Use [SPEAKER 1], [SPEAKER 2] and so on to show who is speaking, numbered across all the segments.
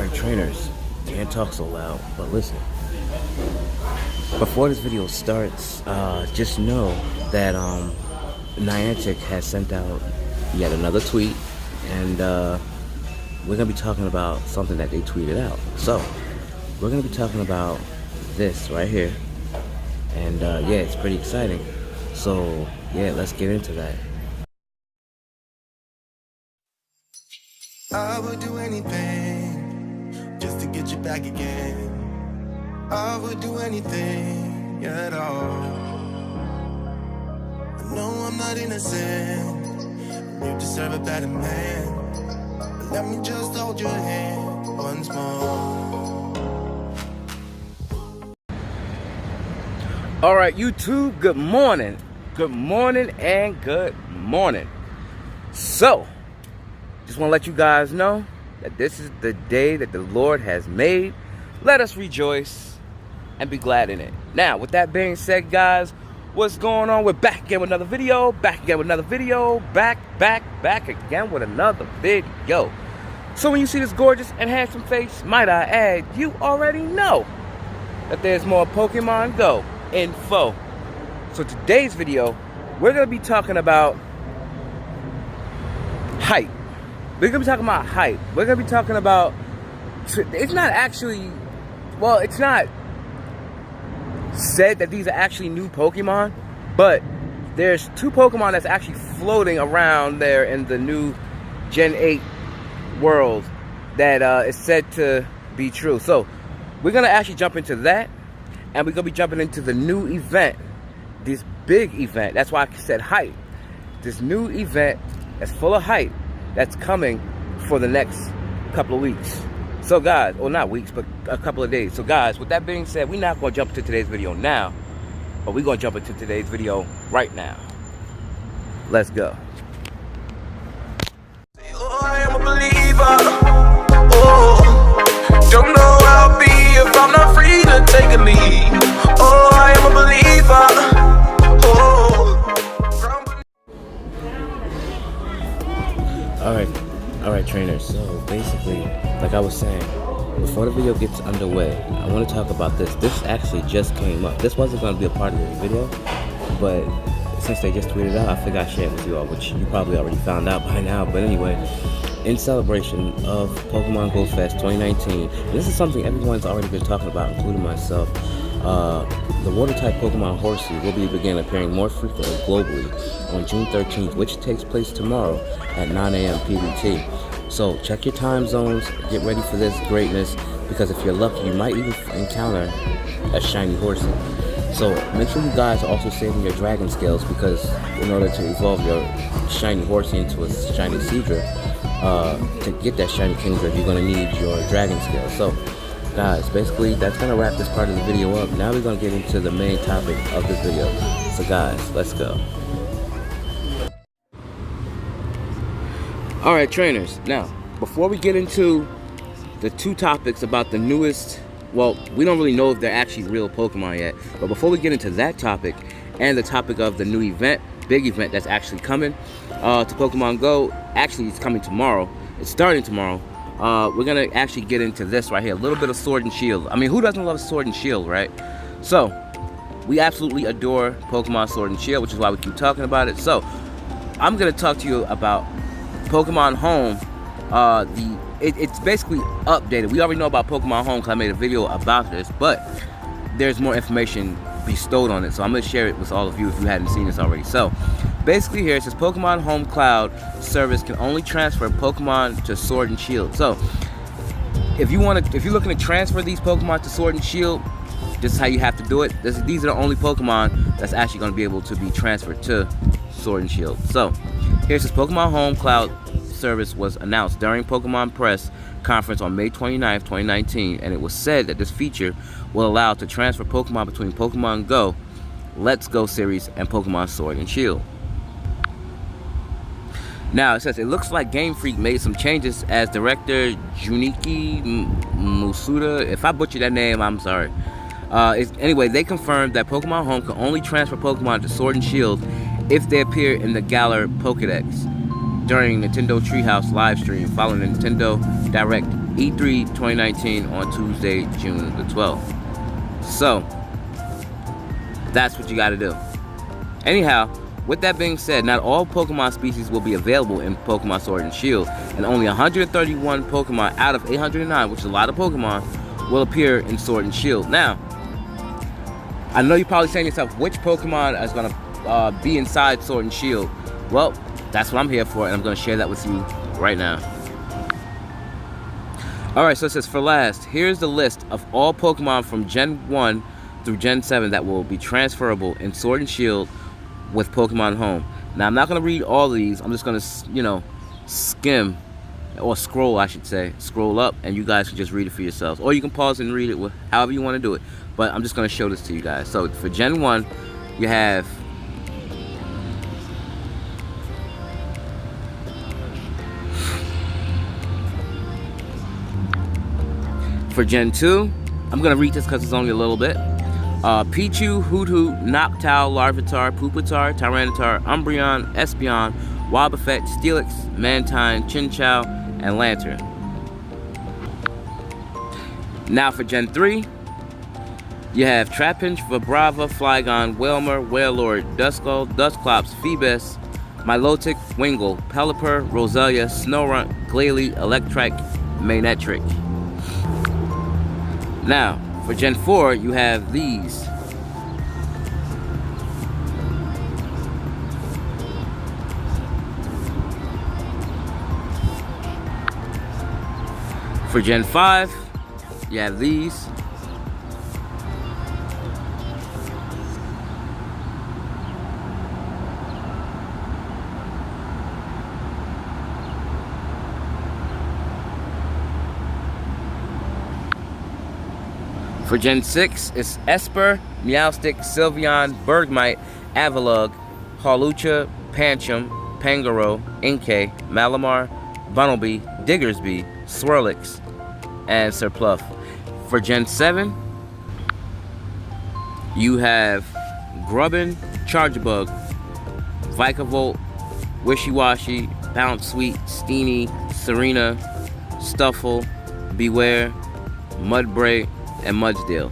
[SPEAKER 1] Alright trainers, can't talk so loud, but listen. Before this video starts, just know that Niantic has sent out yet another tweet, and we're going to be talking about something that they tweeted out. So, we're going to be talking about this right here, and yeah, it's pretty exciting. So, yeah, let's get into that.
[SPEAKER 2] I would do anything just to get you back again. I would do anything at all. I know I'm not innocent, you deserve a better man, but let me just hold your hand once more.
[SPEAKER 1] Alright YouTube, good morning and good morning. So, just want to let you guys know that this is the day that the Lord has made. Let us rejoice and be glad in it. Now, with that being said, guys, what's going on? We're back again with another video. Back again with another video. Back again with another video. So when you see this gorgeous and handsome face, might I add, you already know that there's more Pokemon Go info. So today's video, we're going to be talking about hype. We're going to be talking about hype. We're going to be talking about, it's not actually, well, it's not said that these are actually new Pokemon, but there's two Pokemon that's actually floating around there in the new Gen 8 world that is said to be true. So we're going to actually jump into that, and we're going to be jumping into the new event, this big event. That's why I said hype. This new event that's full of hype that's coming for the next couple of weeks. So guys, or not weeks, but a couple of days. So guys, with that being said, we're not going to jump into today's video now, but we're going to jump into today's video right now. Let's go.
[SPEAKER 2] Oh, I am a believer. Oh, don't know where I'll be if I'm not free to take a lead. Oh, I am a believer.
[SPEAKER 1] Alright trainers, so basically, like I was saying, before the video gets underway, I want to talk about this. This actually just came up. This wasn't going to be a part of the video, but since they just tweeted out, I figured I'd share it with you all, which you probably already found out by now. But anyway, in celebration of Pokemon Go Fest 2019, this is something everyone's already been talking about, including myself. The water-type Pokemon Horsey will begin appearing more frequently globally on June 13th, which takes place tomorrow at 9 a.m. PDT. So check your time zones, get ready for this greatness, because if you're lucky, you might even encounter a shiny Horsey. So make sure you guys are also saving your dragon scales, because in order to evolve your shiny Horsey into a shiny Seadra, to get that shiny Kingdra, you're going to need your dragon scales. So guys, basically that's going to wrap this part of the video up. Now we're going to get into the main topic of this video. So guys, let's go. Alright trainers, now before we get into the two topics about the newest, well, we don't really know if they're actually real Pokemon yet, but before we get into that topic and the topic of the new event, big event that's actually coming to Pokemon Go, actually it's coming tomorrow, it's starting tomorrow. We're gonna actually get into this right here, a little bit of Sword and Shield. I mean, who doesn't love Sword and Shield, right? So we absolutely adore Pokemon Sword and Shield, which is why we keep talking about it. So I'm gonna talk to you about Pokemon Home. It's basically updated. We already know about Pokemon Home because I made a video about this, but there's more information bestowed on it, so I'm going to share it with all of you if you hadn't seen this already. So basically here it says Pokemon Home Cloud service can only transfer Pokemon to Sword and Shield. So if you're looking to transfer these Pokemon to Sword and Shield, this is how you have to do it. These are the only Pokemon that's actually going to be able to be transferred to Sword and Shield. So here it says Pokemon Home Cloud service was announced during Pokemon Press conference on May 29th, 2019, and it was said that this feature will allow to transfer Pokemon between Pokemon Go, Let's Go series, and Pokemon Sword and Shield. Now it says it looks like Game Freak made some changes as director Junichi Musuda. If I butchered that name, I'm sorry. Anyway, they confirmed that Pokemon Home can only transfer Pokemon to Sword and Shield if they appear in the Galar Pokedex during Nintendo Treehouse live stream following the Nintendo Direct E3 2019 on Tuesday, June the 12th. So, that's what you gotta do. Anyhow, with that being said, not all Pokemon species will be available in Pokemon Sword and Shield, and only 131 Pokemon out of 809, which is a lot of Pokemon, will appear in Sword and Shield. Now, I know you're probably saying to yourself, which Pokemon is gonna be inside Sword and Shield? Well, that's what I'm here for, and I'm gonna share that with you right now. Alright, so it says, for last, here's the list of all Pokemon from Gen 1 through Gen 7 that will be transferable in Sword and Shield with Pokemon Home. Now, I'm not going to read all of these. I'm just going to, skim, or scroll, I should say. Scroll up, and you guys can just read it for yourselves. Or you can pause and read it however you want to do it. But I'm just going to show this to you guys. So, for Gen 1, you have... For Gen 2, I'm going to read this because it's only a little bit. Pichu, Hoothoot, Noctowl, Larvitar, Pupitar, Tyranitar, Umbreon, Espeon, Wobbuffet, Steelix, Mantine, Chinchou, and Lantern. Now for Gen 3, you have Trapinch, Vibrava, Flygon, Wailmer, Wailord, Duskull, Dusclops, Phoebus, Milotic, Wingull, Pelipper, Roselia, Snorunt, Glalie, Electrike, Manectric. Now, for Gen 4, you have these. For Gen 5, you have these. For Gen 6, it's Esper, Meowstic, Sylveon, Bergmite, Avalugg, Hawlucha, Pancham, Pangoro, Inkay, Malamar, Bunnelby, Diggersby, Swirlix, and Surpluff. For Gen 7, you have Grubbin, Charjabug, Vikavolt, Wishiwashi, Bounce Sweet, Steenie, Serena, Stuffle, Beware, Mudbray, and Mudsdale.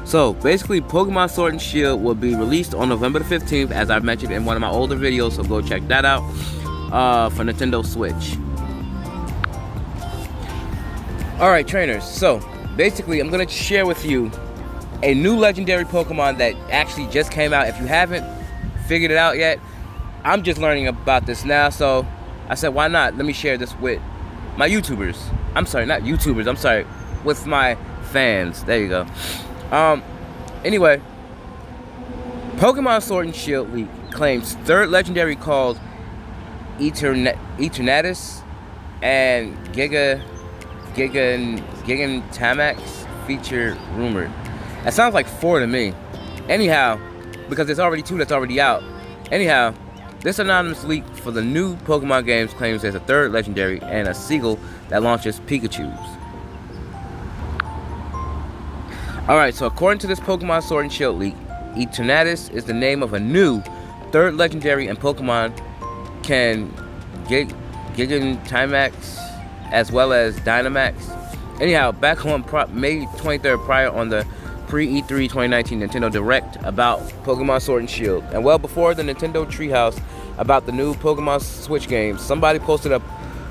[SPEAKER 1] So basically, Pokemon Sword and Shield will be released on November the 15th, as I mentioned in one of my older videos, so go check that out, for Nintendo Switch. Alright trainers, so basically I'm going to share with you a new legendary Pokemon that actually just came out. If you haven't figured it out yet, I'm just learning about this now, so I said why not, let me share this with my YouTubers. I'm sorry, not YouTubers, I'm sorry, with my fans. There you go. Anyway, Pokemon Sword and Shield leak claims third legendary called Eternatus and Gigantamax feature rumored. That sounds like 4 to me. Anyhow, because there's already 2 that's already out. Anyhow, this anonymous leak for the new Pokemon games claims there's a third legendary and a seagull that launches Pikachus. Alright, so according to this Pokemon Sword and Shield leak, Eternatus is the name of a new third legendary, and Pokemon can Gigantamax as well as Dynamax. Anyhow, back on May 23rd, prior on the pre-E3 2019 Nintendo Direct about Pokemon Sword and Shield, and well before the Nintendo Treehouse about the new Pokemon Switch game, somebody posted a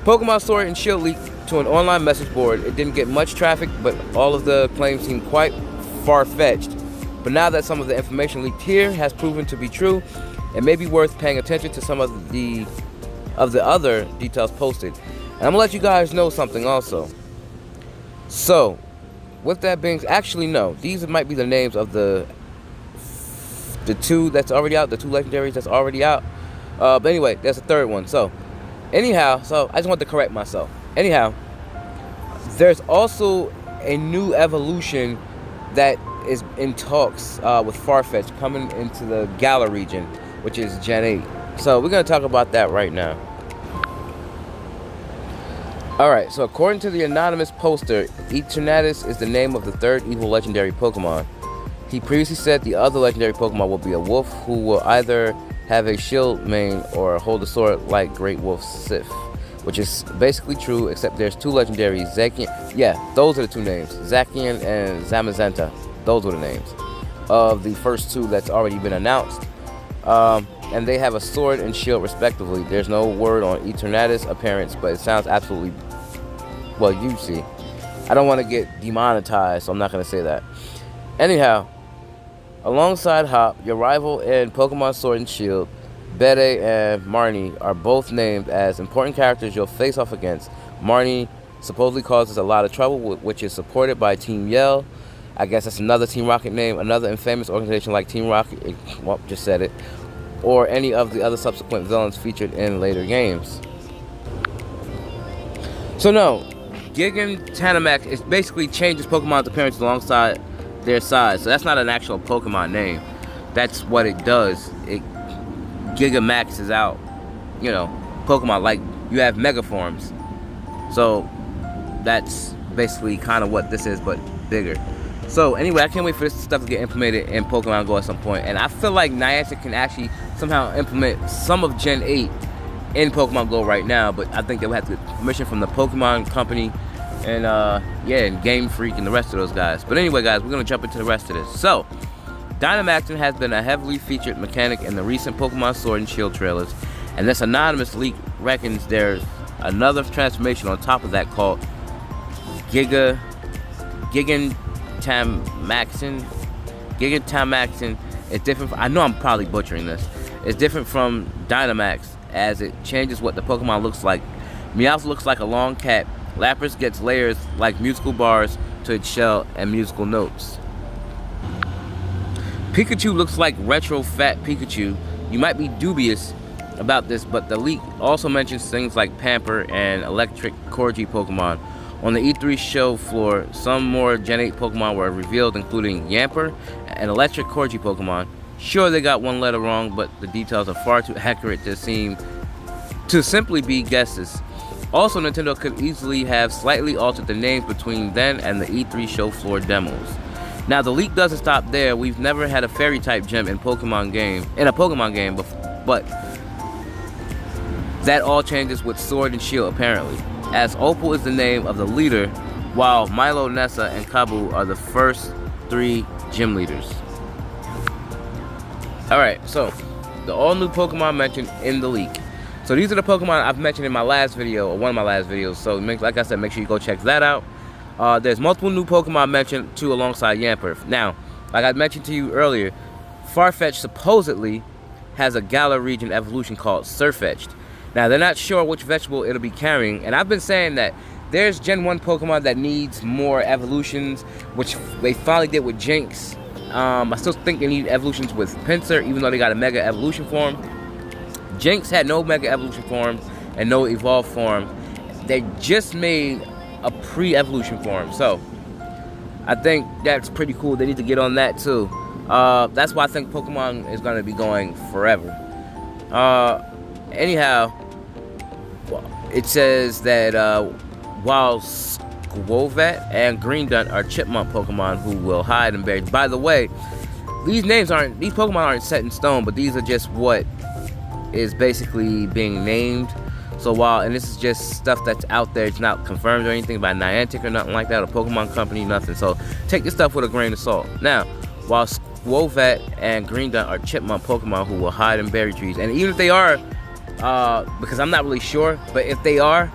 [SPEAKER 1] Pokemon Sword and Shield leak to an online message board. It didn't get much traffic, but all of the claims seemed quite far-fetched. But now that some of the information leaked here has proven to be true, it may be worth paying attention to some of the other details posted. And I'm gonna let you guys know something also. So, with that being, actually no, these might be the names of the 2 that's already out, the 2 legendaries that's already out. But anyway, there's a third one. So, anyhow, so I just want to correct myself. Anyhow, there's also a new evolution that is in talks with Farfetch coming into the Galar region, which is Gen 8. So we're going to talk about that right now. Alright, so according to the anonymous poster, Eternatus is the name of the third evil legendary Pokemon. He previously said the other legendary Pokemon will be a wolf who will either have a shield mane or hold a sword like Great Wolf Sif. which is basically true, except there's 2 legendaries. Zacian, yeah, those are the 2 names. Zacian and Zamazenta. Those were the names of the first 2 that's already been announced. And they have a sword and shield respectively. There's no word on Eternatus appearance, but it sounds absolutely, well, you see. I don't want to get demonetized, so I'm not going to say that. Anyhow, alongside Hop, your rival in Pokemon Sword and Shield, Bede and Marnie are both named as important characters you'll face off against. Marnie supposedly causes a lot of trouble, which is supported by Team Yell. I guess that's another Team Rocket name, another infamous organization like Team Rocket, well, just said it, or any of the other subsequent villains featured in later games. So no, Gigantamax, it basically changes Pokemon's appearance alongside their size. So that's not an actual Pokemon name. That's what it does. It Gigamaxes out, you know, Pokemon. Like, you have Mega forms. So that's basically kind of what this is, but bigger. So anyway, I can't wait for this stuff to get implemented in Pokemon Go at some point. And I feel like Niantic can actually somehow implement some of Gen 8 in Pokemon Go right now, but I think they would have to get permission from the Pokemon company and yeah, and Game Freak and the rest of those guys. But anyway, guys, we're gonna jump into the rest of this. So Dynamaxing has been a heavily featured mechanic in the recent Pokemon Sword and Shield trailers, and this anonymous leak reckons there's another transformation on top of that called Gigantamaxing. Gigantamaxing is different from, I know I'm probably butchering this. It's different from Dynamax as it changes what the Pokemon looks like. Meowth looks like a long cat. Lapras gets layers like musical bars to its shell and musical notes. Pikachu looks like retro fat Pikachu. You might be dubious about this, but the leak also mentions things like Pamper and electric Corgi Pokemon. On the E3 show floor, some more Gen 8 Pokemon were revealed, including Yamper and electric Corgi Pokemon. Sure, they got one letter wrong, but the details are far too accurate to seem to simply be guesses. Also, Nintendo could easily have slightly altered the names between then and the E3 show floor demos. Now, the leak doesn't stop there. We've never had a fairy type gem in a Pokemon game before, but that all changes with Sword and Shield apparently, as Opal is the name of the leader, while Milo, Nessa, and Kabu are the first 3 gym leaders. Alright, so the all new Pokemon mentioned in the leak. So these are the Pokemon I've mentioned in my last video, or one of my last videos. So like I said, make sure you go check that out. There's multiple new Pokemon mentioned too alongside Yamper. Now, like I mentioned to you earlier, Farfetch'd supposedly has a Galar region evolution called Surfetch'd. Now, they're not sure which vegetable it'll be carrying, and I've been saying that there's Gen 1 Pokemon that needs more evolutions, which they finally did with Jinx. I still think they need evolutions with Pinsir, even though they got a Mega Evolution form. Jinx had no Mega Evolution form and no Evolved form. They just made a pre-evolution form, so I think that's pretty cool. They need to get on that too. That's why I think Pokemon is going to be going forever. Anyhow, it says that while Skwovet and Greendont are Chipmunk Pokemon who will hide and bury. By the way, these Pokemon aren't set in stone, but these are just what is basically being named. So and this is just stuff that's out there, it's not confirmed or anything by Niantic or nothing like that, or Pokemon Company, nothing. So take this stuff with a grain of salt. Now, while Skwovet and Greendont are Chipmunk Pokemon who will hide in berry trees, and even if they are, because I'm not really sure, but if they are,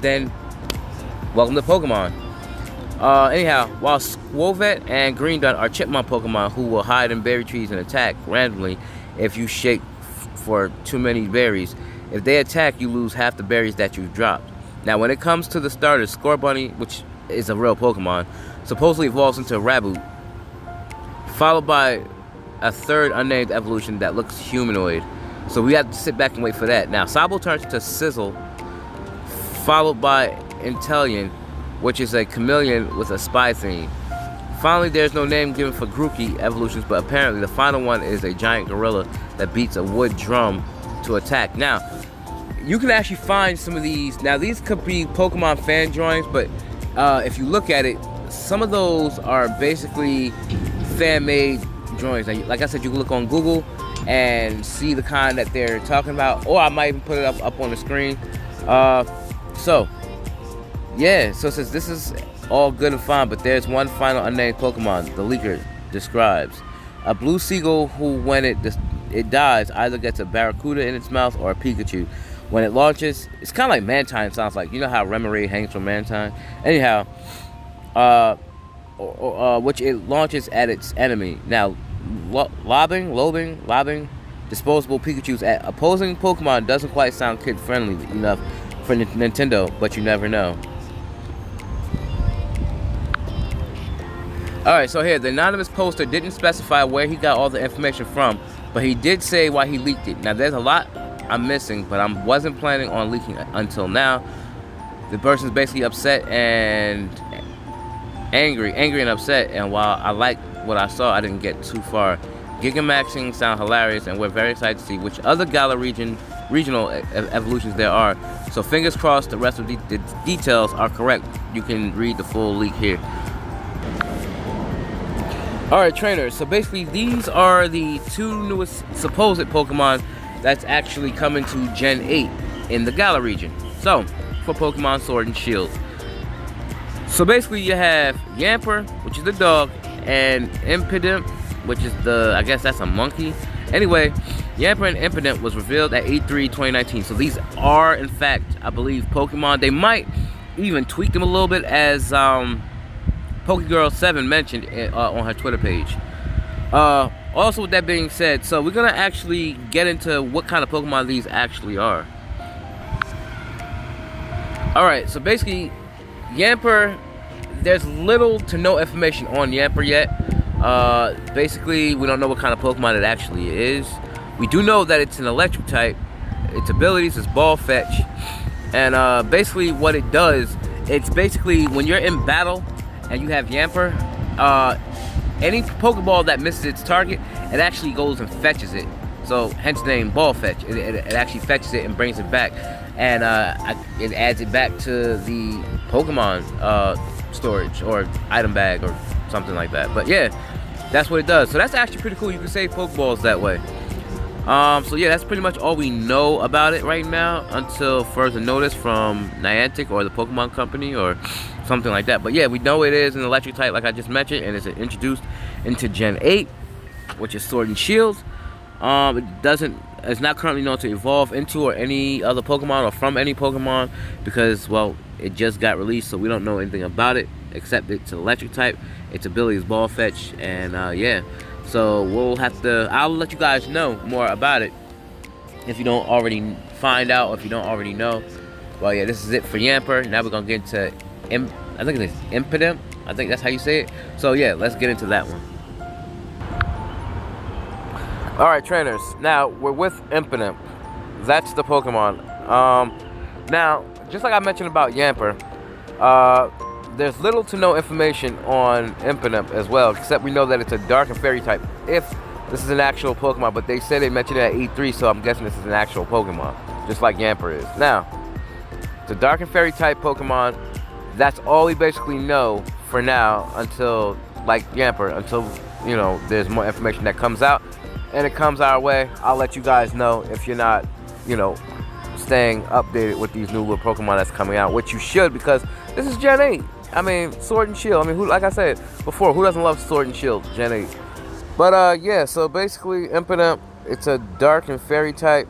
[SPEAKER 1] then welcome to Pokemon. Anyhow, while Skwovet and Greendont are Chipmunk Pokemon who will hide in berry trees and attack randomly if you shake for too many berries. If they attack, you lose half the berries that you've dropped. Now, when it comes to the starters, Scorbunny, which is a real Pokemon, supposedly evolves into a Raboot, followed by a third unnamed evolution that looks humanoid. So we have to sit back and wait for that. Now, Sabo turns into Sizzle, followed by Inteleon, which is a chameleon with a spy theme. Finally, there's no name given for Grookey evolutions, but apparently the final one is a giant gorilla that beats a wood drum to attack. Now, you can actually find some of these. Now, these could be Pokemon fan drawings, but if you look at it, some of those are basically fan-made drawings. Now, like I said, you can look on Google and see the kind that they're talking about, or I might even put it up on the screen. So yeah, so since this is all good and fine, but there's one final unnamed Pokemon the leaker describes. A blue seagull who, when it dies, either gets a Barracuda in its mouth or a Pikachu. When it launches, it's kind of like Mantine sounds like. You know how Remoraid hangs from Mantine? Anyhow, which it launches at its enemy. Now, lobbing disposable Pikachus at opposing Pokemon doesn't quite sound kid-friendly enough for Nintendo, but you never know. Alright, so here, the anonymous poster didn't specify where he got all the information from, but he did say why he leaked it. Now, there's a lot I'm missing, but I wasn't planning on leaking it until now. The person's basically upset and angry and upset, and while I like what I saw, I didn't get too far. Gigamaxing sound hilarious, and we're very excited to see which other Galar regional evolutions there are. So fingers crossed the rest of the details are correct. You can read the full leak here. Alright, trainers, so basically these are the two newest supposed Pokemon that's actually coming to Gen 8 in the Galar region. So, for Pokemon Sword and Shield. So basically you have Yamper, which is the dog, and Impidimp, which is I guess that's a monkey. Anyway, Yamper and Impidimp was revealed at E3 2019. So these are, in fact, I believe, Pokemon. They might even tweak them a little bit, as PokeGirl7 mentioned on her Twitter page. Also, with that being said, so we're going to actually get into what kind of Pokemon these actually are. Alright, so basically, Yamper, there's little to no information on Yamper yet. Basically, we don't know what kind of Pokemon it actually is. We do know that it's an electric type. Its abilities is ball fetch. And basically what it does, it's basically when you're in battle and you have Yamper, any Pokeball that misses its target, it actually goes and fetches it. So hence the name ball fetch. It actually fetches it and brings it back. And it adds it back to the Pokemon storage or item bag or something like that. But yeah, that's what it does. So that's actually pretty cool. You can save Pokeballs that way. So yeah, that's pretty much all we know about it right now until further notice from Niantic or the Pokemon Company or something like that. But yeah, we know it is an electric type like I just mentioned, and it's introduced into Gen 8, which is Sword and Shield. It's not currently known to evolve into or any other Pokemon or from any Pokemon because, well, it just got released, so we don't know anything about it except it's an electric type. Its ability is ball fetch, and yeah. So I'll let you guys know more about it if you don't already find out or if you don't already know. Well, yeah, this is it for Yamper. Now we're gonna get into I think it's Impidimp. I think that's how you say it. So yeah, let's get into that one. Alright, trainers, now we're with Impidimp. That's the Pokemon. Now, just like I mentioned about Yamper, there's little to no information on Impidimp as well, except we know that it's a dark and fairy type, if this is an actual Pokemon, but they said they mentioned it at E3, so I'm guessing this is an actual Pokemon, just like Yamper is. Now, it's a dark and fairy type Pokemon. That's all we basically know for now until, like Yamper, until, you know, there's more information that comes out. And it comes our way, I'll let you guys know if you're not, you know, staying updated with these new little Pokemon that's coming out, which you should, because this is Gen 8. I mean, Sword and Shield. I mean, like I said before, who doesn't love Sword and Shield? Gen 8. But yeah, so basically, Impidimp, it's a dark and fairy type.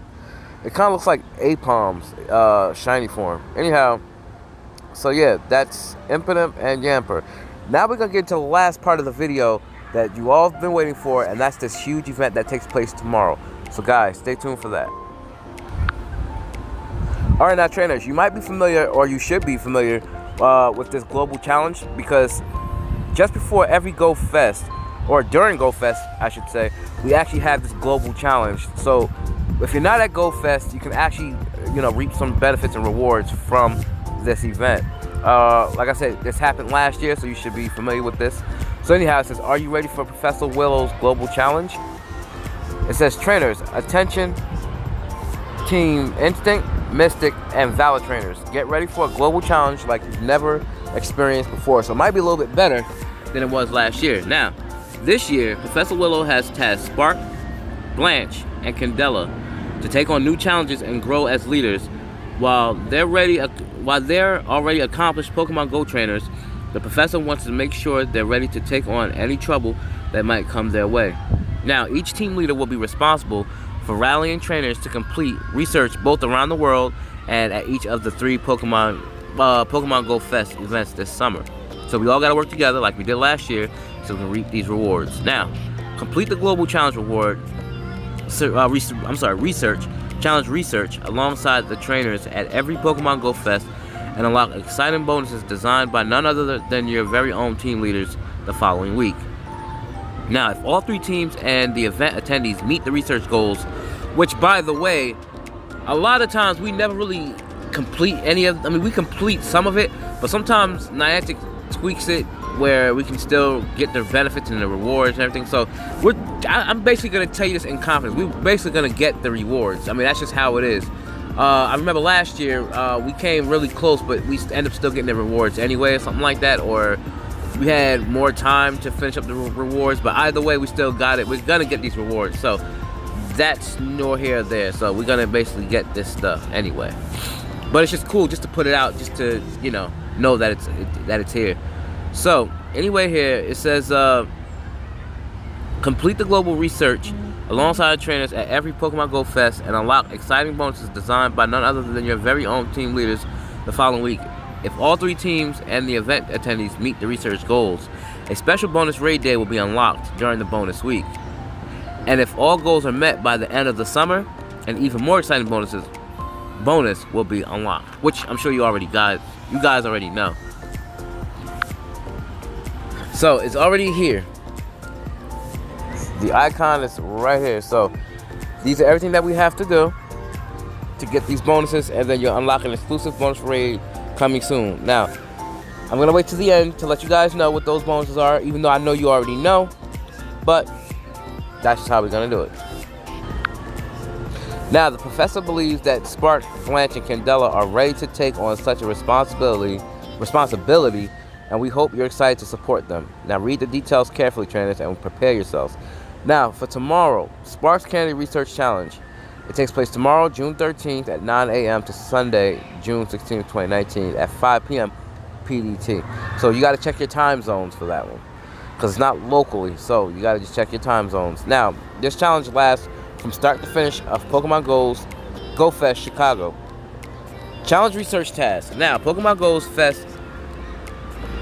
[SPEAKER 1] It kind of looks like Apom's shiny form. Anyhow, so yeah, that's Impidimp and Yamper. Now we're gonna get to the last part of the video that you all have been waiting for, and that's this huge event that takes place tomorrow. So guys, stay tuned for that. Alright, now trainers, you might be familiar, or you should be familiar with this global challenge, because just before every Go Fest, or during Go Fest I should say, we actually have this global challenge. So if you're not at Go Fest, you can actually, you know, reap some benefits and rewards from this event. Like I said, this happened last year, so you should be familiar with this. So anyhow, it says, are you ready for Professor Willow's global challenge? It says, trainers, attention, Team Instinct, Mystic, and Valor trainers. Get ready for a global challenge like you've never experienced before. So it might be a little bit better than it was last year. Now, this year, Professor Willow has tasked Spark, Blanche, and Candela to take on new challenges and grow as leaders While they're already accomplished Pokemon Go trainers, the professor wants to make sure they're ready to take on any trouble that might come their way. Now, each team leader will be responsible for rallying trainers to complete research both around the world and at each of the 3 Pokemon Go Fest events this summer. So we all got to work together like we did last year so we can reap these rewards. Now, complete the Global Challenge Reward, Challenge Research alongside the trainers at every Pokemon Go Fest and unlock exciting bonuses designed by none other than your very own team leaders the following week. Now, if all 3 teams and the event attendees meet the research goals, which, by the way, a lot of times we never really complete we complete some of it, but sometimes Niantic tweaks it where we can still get the benefits and the rewards and everything. So I'm basically going to tell you this in confidence. We're basically going to get the rewards. I mean, that's just how it is. I remember last year we came really close, but we end up still getting the rewards anyway or something like that, or we had more time to finish up the rewards, but either way we still got it. We're going to get these rewards, so that's nor here or there. So we're going to basically get this stuff anyway. But it's just cool just to put it out, just to, know that it's here. So anyway, here it says complete the global research alongside trainers at every Pokemon Go Fest and unlock exciting bonuses designed by none other than your very own team leaders the following week. If all 3 teams and the event attendees meet the research goals, a special bonus raid day will be unlocked during the bonus week. And if all goals are met by the end of the summer, an even more exciting bonus will be unlocked, which I'm sure you guys already know. So it's already here. The icon is right here. So these are everything that we have to do to get these bonuses, and then you'll unlock an exclusive bonus raid coming soon. Now, I'm gonna wait to the end to let you guys know what those bonuses are, even though I know you already know, but that's just how we're gonna do it. Now, the professor believes that Spark, Flanch, and Candela are ready to take on such a responsibility, and we hope you're excited to support them. Now, read the details carefully, trainers, and prepare yourselves. Now, for tomorrow, Sparks Candy Research Challenge. It takes place tomorrow, June 13th at 9 a.m. to Sunday, June 16th, 2019 at 5 p.m. PDT. So you got to check your time zones for that one, because it's not locally, so you got to just check your time zones. Now, this challenge lasts from start to finish of Pokemon Go Fest Chicago. Challenge research task. Now, Pokemon Go Fest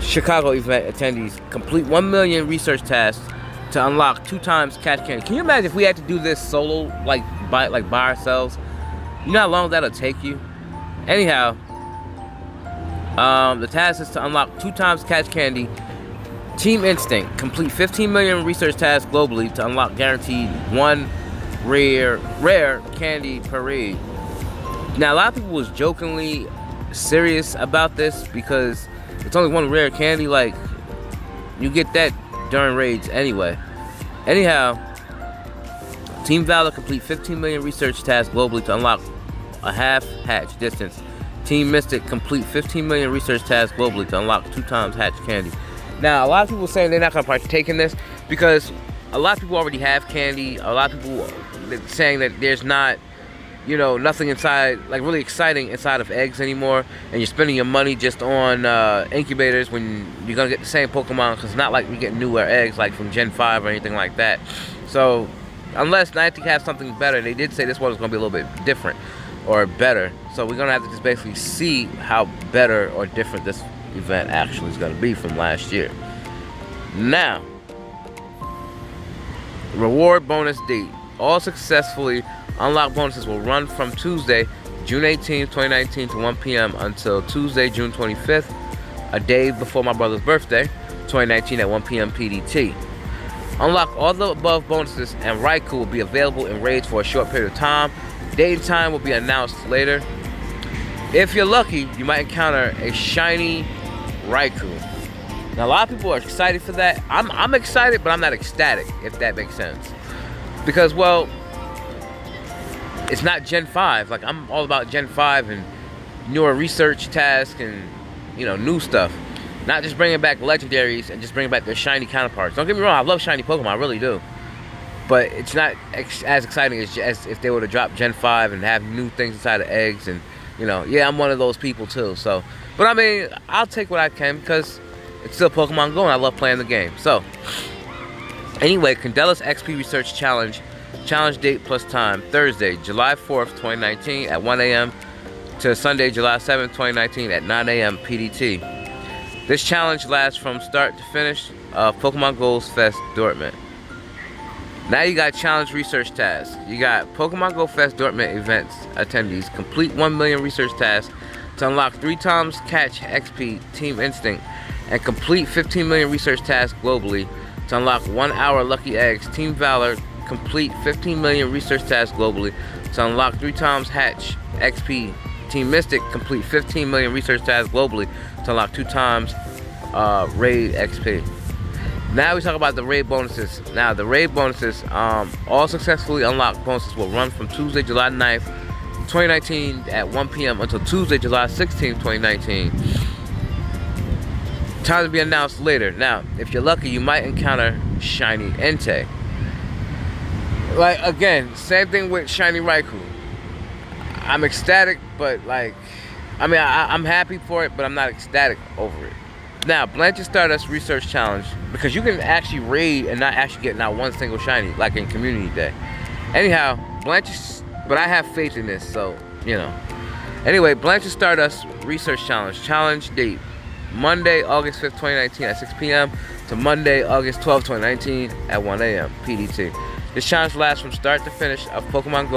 [SPEAKER 1] Chicago event attendees complete 1 million research tasks to unlock 2 times catch candy. Can you imagine if we had to do this solo, like by ourselves? You know how long that'll take you? Anyhow, the task is to unlock 2 times catch candy. Team Instinct. Complete 15 million research tasks globally to unlock guaranteed 1 rare candy per raid. Now, a lot of people was jokingly serious about this because it's only 1 rare candy. Like, you get that during raids anyway. Anyhow, Team Valor complete 15 million research tasks globally to unlock a half hatch distance. Team Mystic complete 15 million research tasks globally to unlock 2 times hatch candy. Now, a lot of people are saying they're not going to partake in this because a lot of people already have candy. A lot of people are saying that there's not, nothing inside, like really exciting inside of eggs anymore, and you're spending your money just on incubators when you're gonna get the same Pokemon, because it's not like we get newer eggs like from Gen 5 or anything like that. So unless Niantic has something better, they did say this one was gonna be a little bit different or better. So we're gonna have to just basically see how better or different this event actually is gonna be from last year. Now, reward bonus date. All successfully unlocked bonuses will run from Tuesday, June 18th, 2019 to 1 p.m. until Tuesday, June 25th, a day before my brother's birthday, 2019 at 1 p.m. PDT. Unlock all the above bonuses and Raikou will be available in raids for a short period of time. Date and time will be announced later. If you're lucky, you might encounter a shiny Raikou. Now, a lot of people are excited for that. I'm excited, but I'm not ecstatic, if that makes sense. Because, well, it's not Gen 5. Like, I'm all about Gen 5 and newer research tasks and, new stuff. Not just bringing back legendaries and just bringing back their shiny counterparts. Don't get me wrong, I love shiny Pokemon, I really do. But it's not as exciting as if they were to drop Gen 5 and have new things inside of eggs and you know, yeah, I'm one of those people too. So, but I mean, I'll take what I can because it's still Pokemon Go and I love playing the game. So, anyway, Candela's XP Research Challenge. Challenge date plus time, Thursday, July 4th, 2019 at 1 a.m. to Sunday, July 7th, 2019 at 9 a.m. PDT. This challenge lasts from start to finish of Pokemon Go's Fest Dortmund. Now you got challenge research tasks. You got Pokemon Go Fest Dortmund events attendees. Complete 1 million research tasks to unlock 3 times catch XP Team Instinct. And complete 15 million research tasks globally to unlock 1 hour Lucky Eggs. Team Valor. Complete 15 million research tasks globally to unlock 3 times Hatch XP. Team Mystic. Complete 15 million research tasks globally to unlock 2 times Raid XP. Now we talk about the raid bonuses. Now the raid bonuses, all successfully unlocked bonuses will run from Tuesday, July 9th, 2019 at 1 p.m. until Tuesday, July 16th, 2019. Time to be announced later. Now, if you're lucky, you might encounter Shiny Entei. Like, again, same thing with Shiny Raikou. I'm ecstatic, but like, I mean, I'm happy for it, but I'm not ecstatic over it. Now, Blanchard Stardust Research Challenge, because you can actually raid and not actually get not one single shiny, like in Community Day. Anyhow, Blanchard, but I have faith in this, so, you know. Anyway, Blanchard Stardust Research Challenge. Challenge date, Monday, August 5th, 2019 at 6 p.m. to Monday, August 12th, 2019 at 1 a.m. PDT. This challenge lasts from start to finish of Pokemon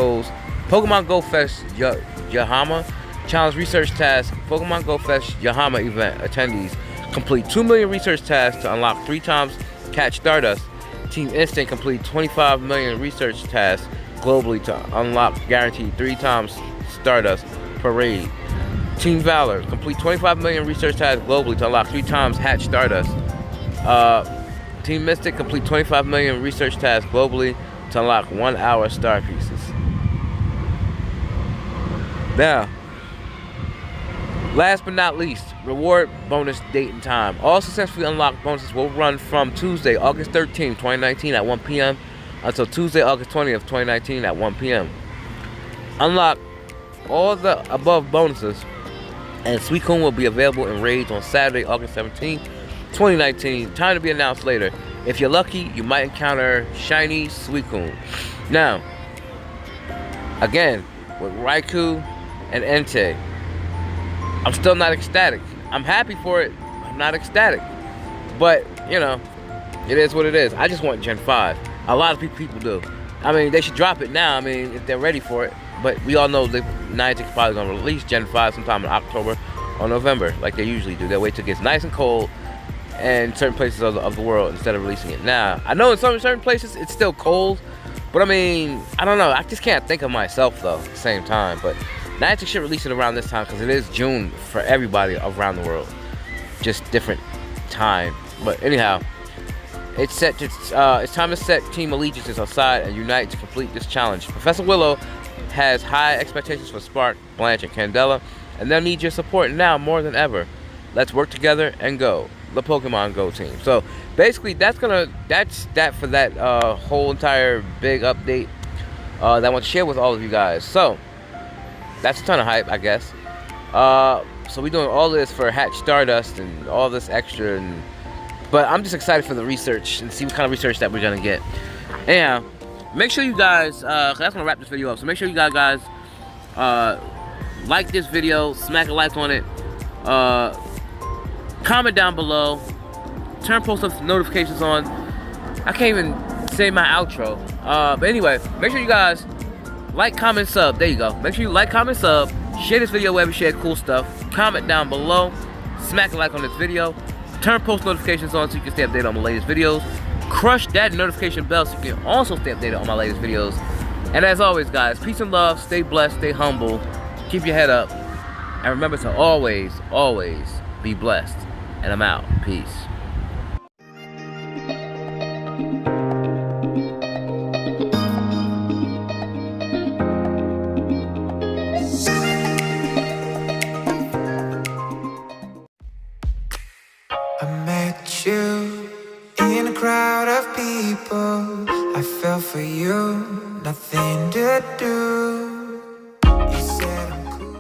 [SPEAKER 1] Go Fest Yohama. Challenge research task, Pokemon Go Fest Yohama event attendees. Complete 2 million research tasks to unlock 3 times catch Stardust. Team Instinct complete 25 million research tasks globally to unlock guaranteed 3 times Stardust per raid. Team Valor complete 25 million research tasks globally to unlock 3 times Hatch Stardust. Team Mystic complete 25 million research tasks globally to unlock 1 hour star pieces. Now, last but not least, reward bonus date and time. All successfully unlocked bonuses will run from Tuesday, August 13th, 2019 at 1 p.m. until Tuesday, August 20th, 2019 at 1 p.m. Unlock all the above bonuses, and Suicune will be available in raids on Saturday, August 17th, 2019. Time to be announced later. If you're lucky, you might encounter Shiny Suicune. Now, again, with Raikou and Entei, I'm still not ecstatic. I'm happy for it. I'm not ecstatic. But, you know, it is what it is. I just want Gen 5. A lot of people do. I mean, they should drop it now. I mean, if they're ready for it. But we all know that Niantic is probably going to release Gen 5 sometime in October or November, like they usually do. They'll wait till it gets nice and cold in certain places of the world instead of releasing it now. I know in certain places it's still cold, but I mean, I don't know. I just can't think of myself, though, at the same time. But Niantic should release it around this time because it is June for everybody around the world. Just different time. But anyhow, it's time to set team allegiances aside and unite to complete this challenge. Professor Willow has high expectations for Spark, Blanche, and Candela, and they'll need your support now more than ever. Let's work together and go. The Pokemon Go team. So basically, that's that for that whole entire big update that I want to share with all of you guys. So that's a ton of hype, I guess. So we're doing all this for Hatch Stardust and all this extra, but I'm just excited for the research and see what kind of research that we're gonna get. Anyhow, make sure you guys, that's gonna wrap this video up. So make sure you guys like this video, smack a like on it, comment down below, turn post notifications on. I can't even say my outro. But anyway, make sure you guys like, comment, sub. There you go. Make sure you like, comment, sub. Share this video wherever you share cool stuff. Comment down below. Smack a like on this video. Turn post notifications on so you can stay updated on my latest videos. Crush that notification bell so you can also stay updated on my latest videos. And as always, guys, peace and love. Stay blessed. Stay humble. Keep your head up. And remember to always, always be blessed. And I'm out. Peace.
[SPEAKER 2] I met you in a crowd of people. I fell for you, nothing to do.